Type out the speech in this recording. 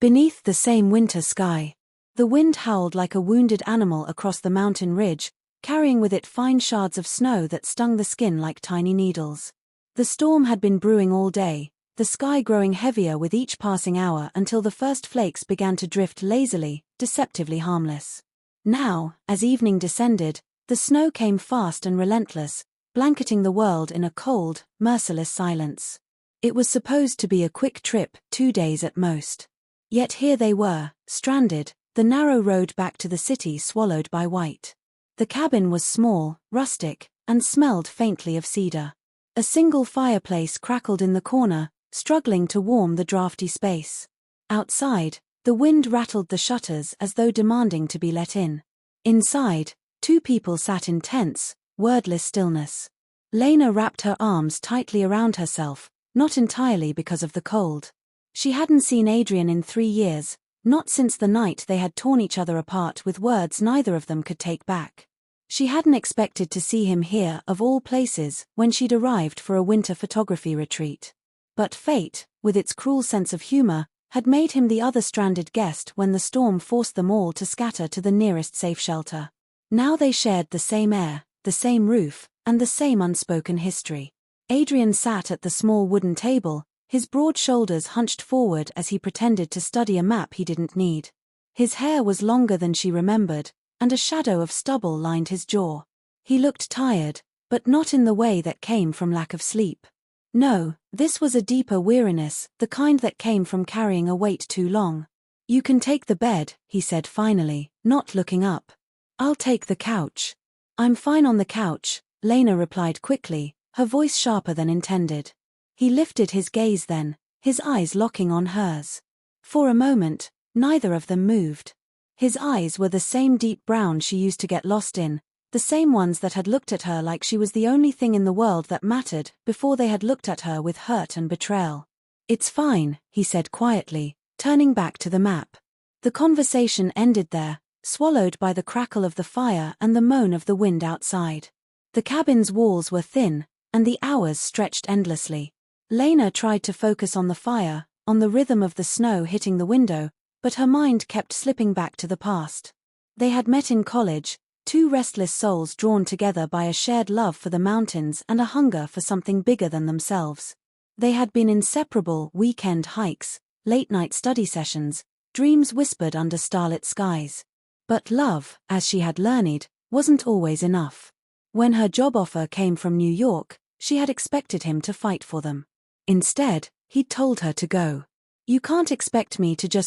Beneath the same winter sky, the wind howled like a wounded animal across the mountain ridge, carrying with it fine shards of snow that stung the skin like tiny needles. The storm had been brewing all day, the sky growing heavier with each passing hour until the first flakes began to drift lazily, deceptively harmless. Now, as evening descended, the snow came fast and relentless, blanketing the world in a cold, merciless silence. It was supposed to be a quick trip, 2 days at most. Yet here they were, stranded, the narrow road back to the city swallowed by white. The cabin was small, rustic, and smelled faintly of cedar. A single fireplace crackled in the corner, struggling to warm the drafty space. Outside, the wind rattled the shutters as though demanding to be let in. Inside, 2 people sat in tense, wordless stillness. Lena wrapped her arms tightly around herself, not entirely because of the cold. She hadn't seen Adrian in 3 years, not since the night they had torn each other apart with words neither of them could take back. She hadn't expected to see him here, of all places, when she'd arrived for a winter photography retreat. But fate, with its cruel sense of humor, had made him the other stranded guest when the storm forced them all to scatter to the nearest safe shelter. Now they shared the same air, the same roof, and the same unspoken history. Adrian sat at the small wooden table, his broad shoulders hunched forward as he pretended to study a map he didn't need. His hair was longer than she remembered, and a shadow of stubble lined his jaw. He looked tired, but not in the way that came from lack of sleep. No, this was a deeper weariness, the kind that came from carrying a weight too long. "You can take the bed," he said finally, not looking up. "I'll take the couch." "I'm fine on the couch," Lena replied quickly, her voice sharper than intended. He lifted his gaze then, his eyes locking on hers. For a moment, neither of them moved. His eyes were the same deep brown she used to get lost in, the same ones that had looked at her like she was the only thing in the world that mattered before they had looked at her with hurt and betrayal. "It's fine," he said quietly, turning back to the map. The conversation ended there, swallowed by the crackle of the fire and the moan of the wind outside. The cabin's walls were thin, and the hours stretched endlessly. Lena tried to focus on the fire, on the rhythm of the snow hitting the window, but her mind kept slipping back to the past. They had met in college, 2 restless souls drawn together by a shared love for the mountains and a hunger for something bigger than themselves. They had been inseparable weekend hikes, late-night study sessions, dreams whispered under starlit skies. But love, as she had learned, wasn't always enough. When her job offer came from New York, she had expected him to fight for them. Instead, he'd told her to go. "You can't expect me to just